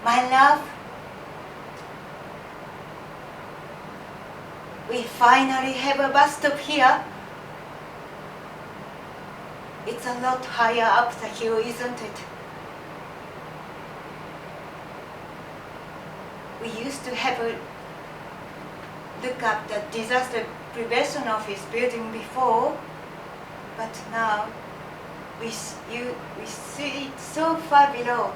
My love, we finally have a bus stop here. It's a lot higher up the hill, isn't it? We used to have a look up the disaster prevention office building before, but now we see it so far below.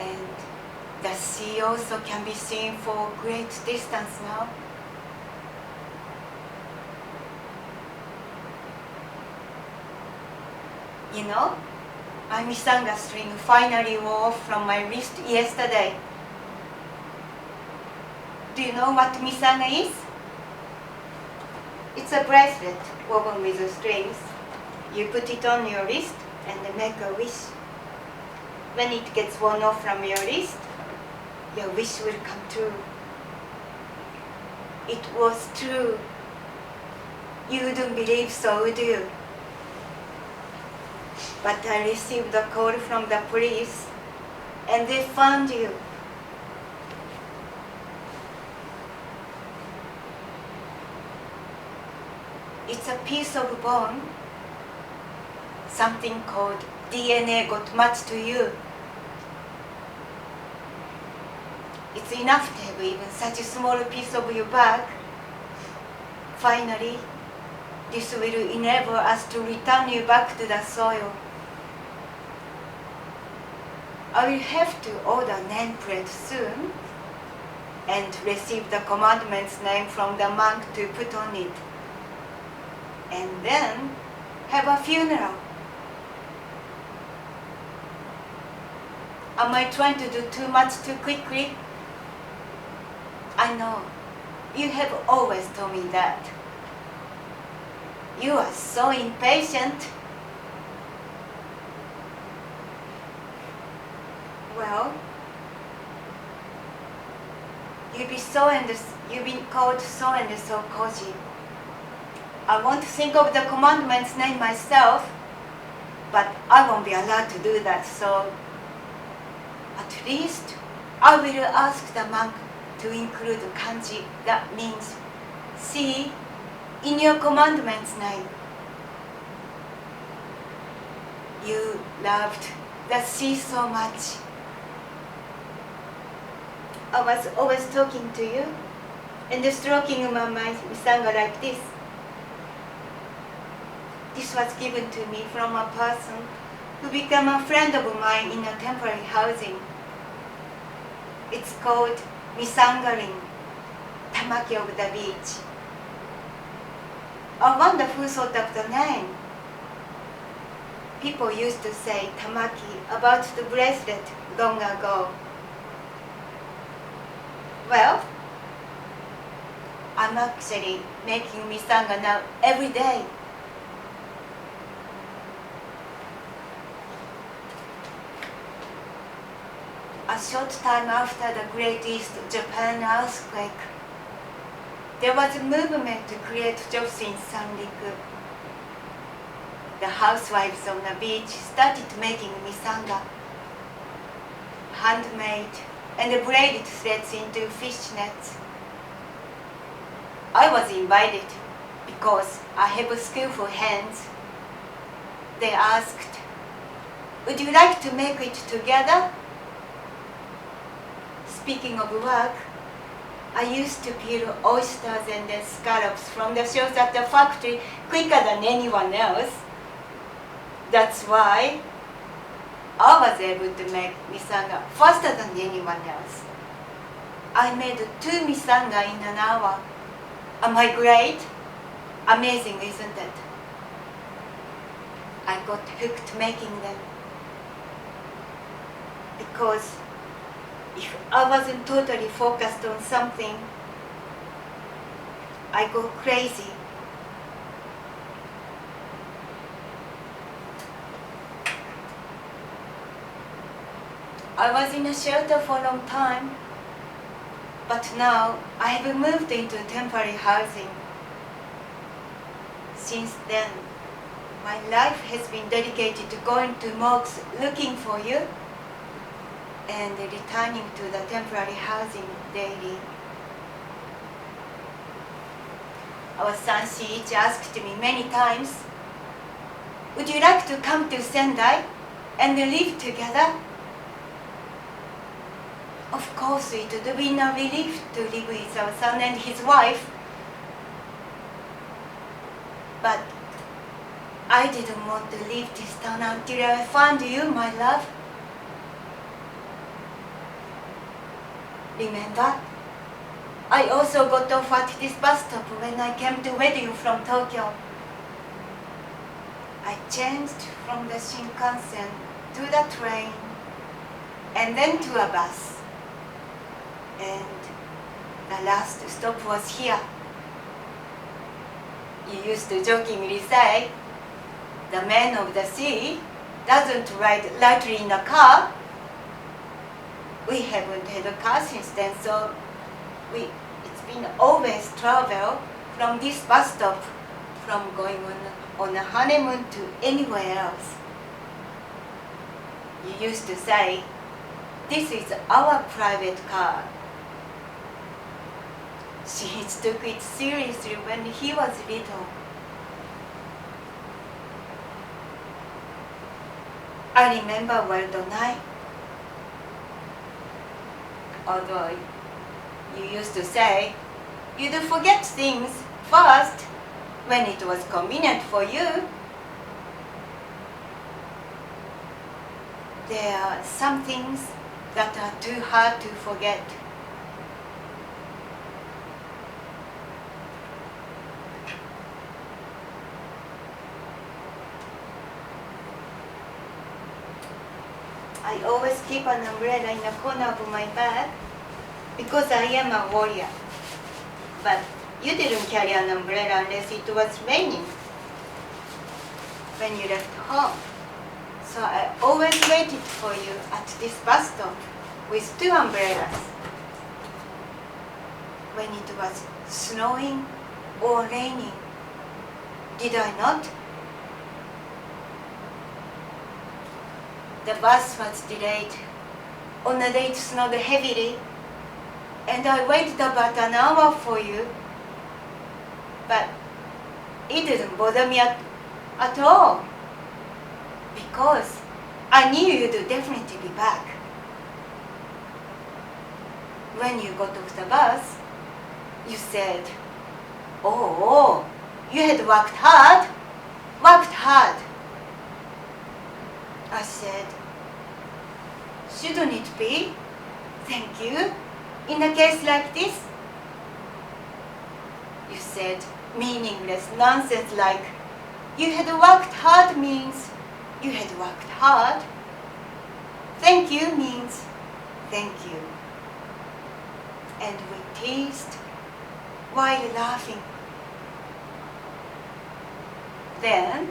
And the sea also can be seen for great distance now. You know, my misanga string finally wore off from my wrist yesterday. Do you know what misanga is? It's a bracelet woven with strings. You put it on your wrist and make a wish. When it gets worn off from your wrist, your wish will come true. It was true. You wouldn't believe so, would you? But I received a call from the police, and they found you. It's a piece of bone. Something called DNA got matched to you. It's enough to have even such a small piece of your back. Finally, this will enable us to return you back to the soil. I will have to order a nameplate soon and receive the commandment's name from the monk to put on it. And then have a funeral. Am I trying to do too much too quickly? I know. You have always told me that. You are so impatient. Well, you've been called so and so Koji. I want to think of the commandment's name myself, but I won't be allowed to do that, so at least I will ask the monk to include kanji that means sea in your commandment's name. You loved the sea so much. I was always talking to you and stroking my misanga like this. This was given to me from a person who became a friend of mine in a temporary housing. It's called Misanga-ring, Tamaki of the beach. I wonder who thought of the name. People used to say Tamaki about the bracelet long ago. Well, I'm actually making misanga now every day. A short time after the Great East Japan earthquake, there was a movement to create jobs in Sanriku. The housewives on the beach started making misanga, handmade and braided threads into fishnets. I was invited because I have skillful hands. They asked, "Would you like to make it together?" Speaking of work, I used to peel oysters and scallops from the shells at the factory quicker than anyone else. That's why I was able to make misanga faster than anyone else. I made 2 misanga in an hour. Am I great? Amazing, isn't it? I got hooked making them. Because if I wasn't totally focused on something, I go crazy. I was in a shelter for a long time, but now I have moved into temporary housing. Since then, My life has been dedicated to going to mosques looking for you and returning to the temporary housing daily. Our son Shiichi asked me many times, would you like to come to Sendai and live together? Of course, it would have been a relief to live with our son and his wife. But I didn't want to leave this town until I found you, my love. Remember? I also got off at this bus stop when I came to meet you from Tokyo. I changed from the Shinkansen to the train and then to a bus. And the last stop was here. You used to jokingly say, the man of the sea doesn't ride lightly in a car. We haven't had a car since then, so it's been always travel from this bus stop, from going on a honeymoon to anywhere else. You used to say, this is our private car. She took it seriously when he was little. I remember well, don't I? Although you used to say you'd forget things first when it was convenient for you. There are some things that are too hard to forget. I always keep an umbrella in the corner of my bag because I am a warrior. But you didn't carry an umbrella unless it was raining when you left home. So I always waited for you at this bus stop with 2 umbrellas when it was snowing or raining. Did I not? The bus was delayed on a day it snowed heavily, and I waited about an hour for you. But it didn't bother me at all, because I knew you'd definitely be back. When you got off the bus, you said, oh, you had worked hard. I said, shouldn't it be? Thank you. In a case like this? You said meaningless nonsense like, you had worked hard means you had worked hard. Thank you means thank you. And we teased while laughing. Then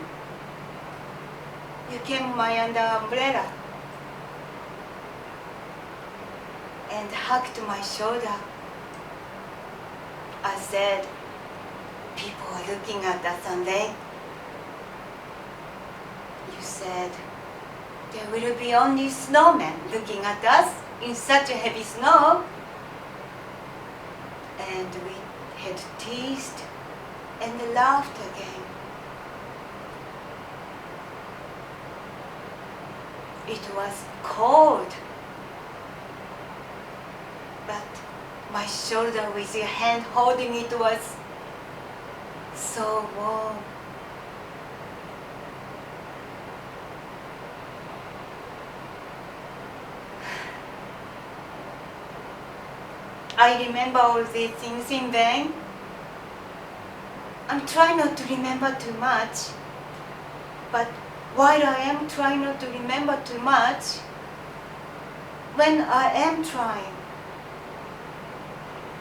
you came my under umbrella and hugged my shoulder. I said, people are looking at us Sunday. You said, there will be only snowmen looking at us in such a heavy snow. And we had teased and laughed again. It was cold, but my shoulder with your hand holding it was so warm. I remember all these things in vain. I'm trying not to remember too much, but while I am trying not to remember too much, when I am trying,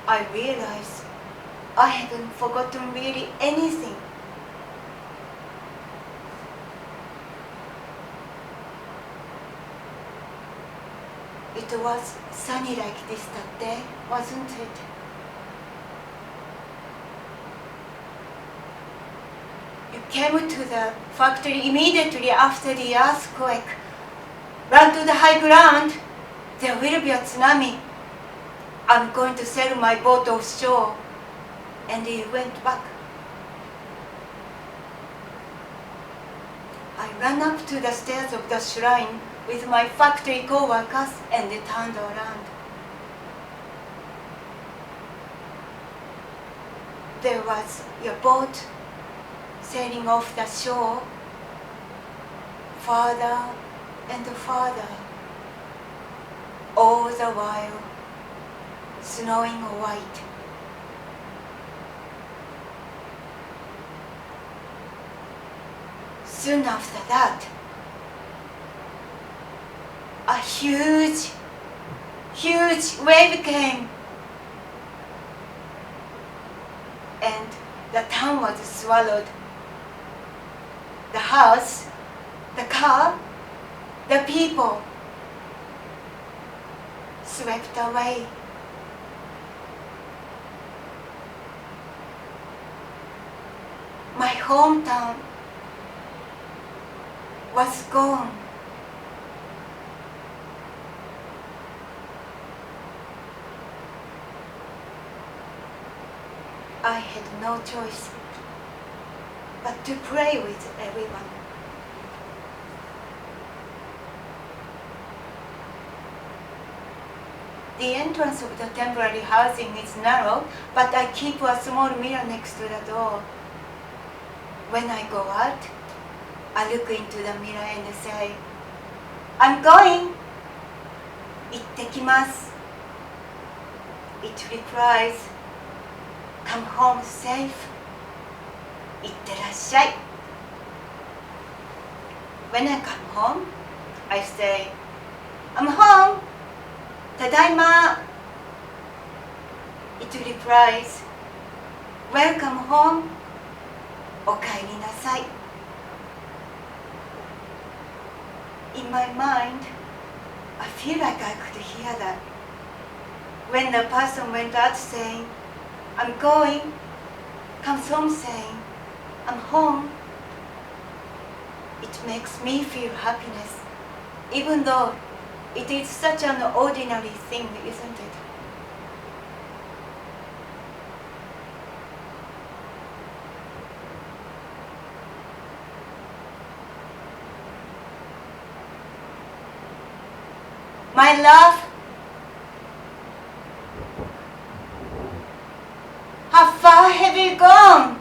I realize I haven't forgotten really anything. It was sunny like this that day, wasn't it? You came to the factory immediately after the earthquake, ran to the high ground. There will be a tsunami. I'm going to sail my boat offshore. And he went back. I ran up to the stairs of the shrine with my factory co-workers and they turned around. There was a boat sailing off the shore, farther and farther, all the while snowing white. Soon after that, a huge wave came, and the town was swallowed. The house, the car, the people swept away. My hometown was gone. I had no choice but to pray with everyone. The entrance of the temporary housing is narrow, but I keep a small mirror next to the door. When I go out, I look into the mirror and say, I'm going. 行ってきます. It replies, come home safe. 行ってらっしゃい. When I come home, I say, I'm home. ただいま. It replies, welcome home. お帰りなさい. In my mind, I feel like I could hear that. When the person went out saying, I'm going, comes home saying, I'm home, it makes me feel happiness, even though it is such an ordinary thing, isn't it? My love, how far have you gone?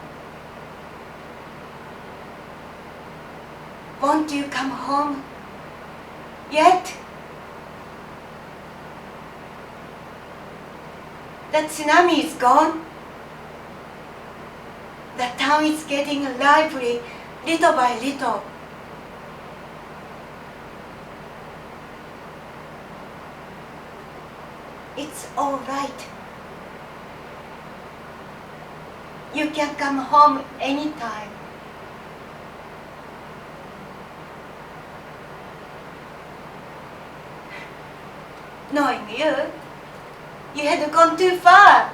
Won't you come home yet? The tsunami is gone. The town is getting lively little by little. It's all right. You can come home anytime. Knowing you had gone too far.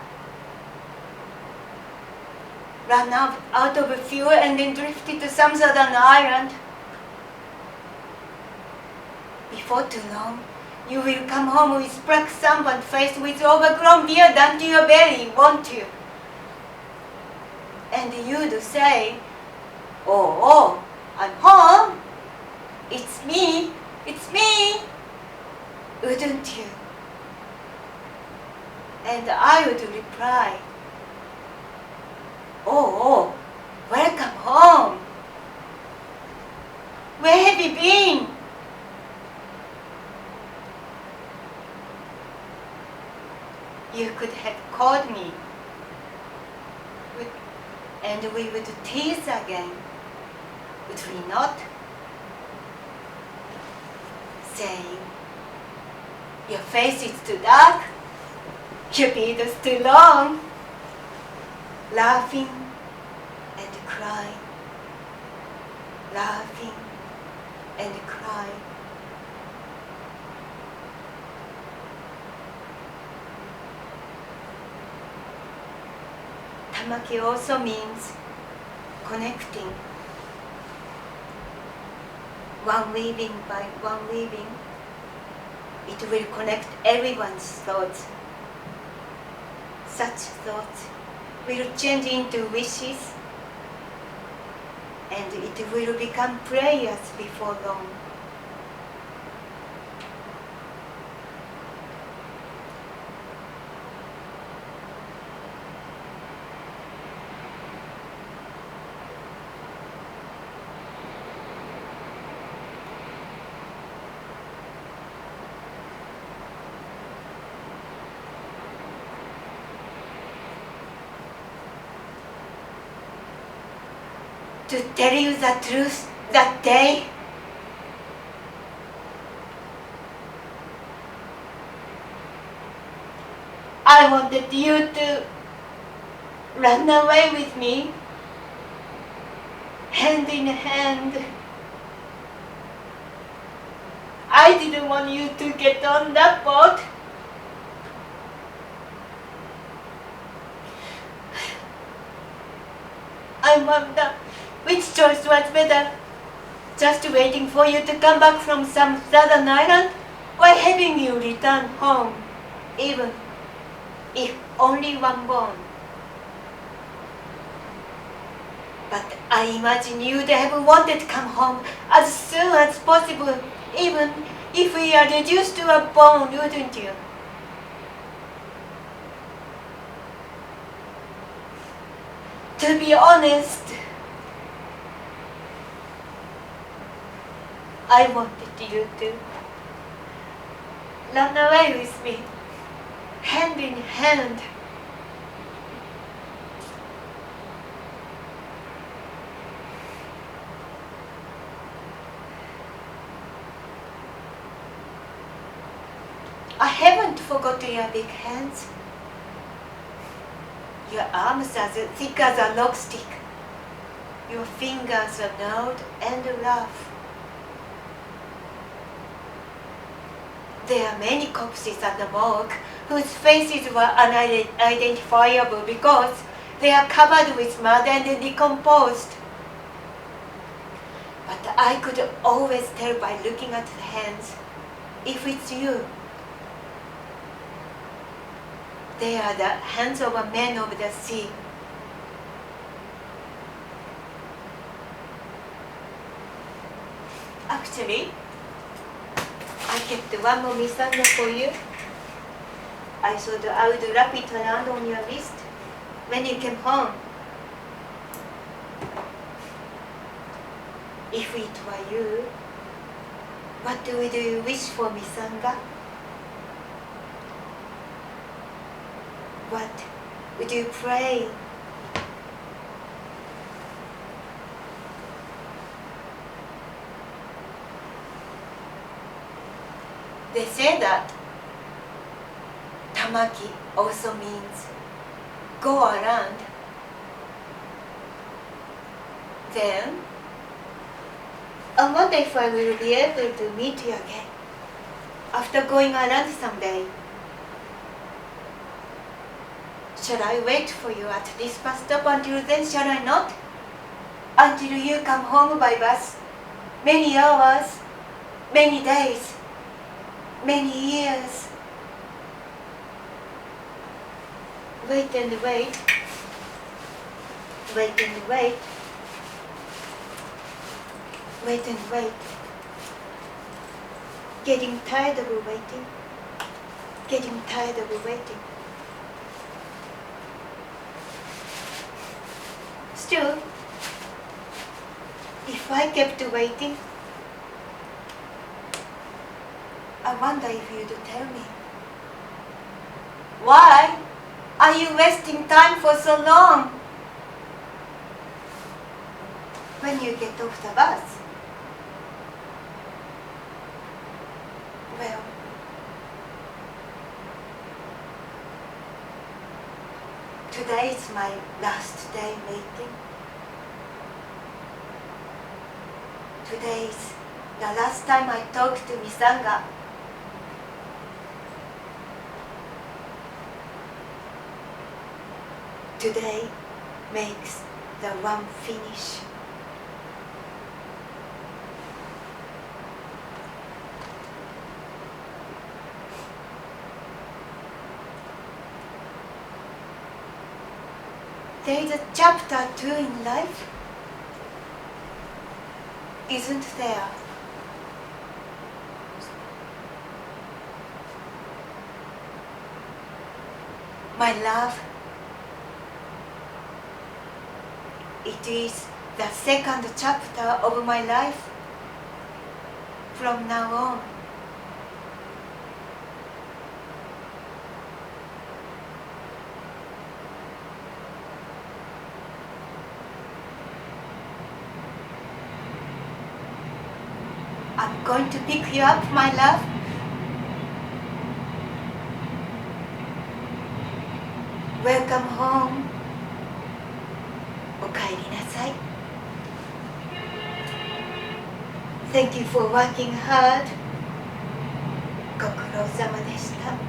Ran out of fuel and then drifted to some southern island. Before too long, you will come home with black sunburned face with overgrown beard down to your belly, won't you? And you'd say, oh, I'm home. It's me, wouldn't you? And I would reply, oh, welcome home. Where have you been? You could have called me, and we would tease again, would we not? Saying, your face is too dark, your beard is too long, laughing and crying, laughing and crying. Tamaki also means connecting one weaving by one weaving, it will connect everyone's thoughts. Such thoughts will change into wishes, and it will become prayers before long. To tell you the truth, that day, I wanted you to run away with me, hand in hand. I didn't want you to get on that boat. I wonder which choice was better, just waiting for you to come back from some southern island, or having you return home, even if only one bone. But I imagine you'd have wanted to come home as soon as possible, even if we are reduced to a bone, wouldn't you? To be honest, I wanted you to run away with me, hand in hand. I haven't forgotten your big hands. Your arms are as thick as a log stick. Your fingers are gnarled and rough. There are many corpses at the morgue whose faces were unidentifiable because they are covered with mud and decomposed. But I could always tell by looking at the hands if it's you. They are the hands of a man of the sea. Actually, I kept one more misanga for you. I thought I would wrap it around on your wrist when you came home. If it were you, what would you wish for, misanga? What would you pray? They say that tamaki also means go around. Then, I wonder if I will be able to meet you again after going around someday. Shall I wait for you at this bus stop until then, shall I not? Until you come home by bus, many hours, many days, many years. Wait and wait, wait and wait, wait and wait. Getting tired of waiting, getting tired of waiting. Still, if I kept waiting, I wonder if you'd tell me. Why are you wasting time for so long? When you get off the bus, well, today is my last day waiting. Today is the last time I talked to misanga. Today makes the one finish. there is a chapter 2 in life, isn't there? My love, it is the second chapter of my life from now on. I'm going to pick you up, my love. Welcome home. おかえりなさい。Thank you for working hard. ご苦労様でした。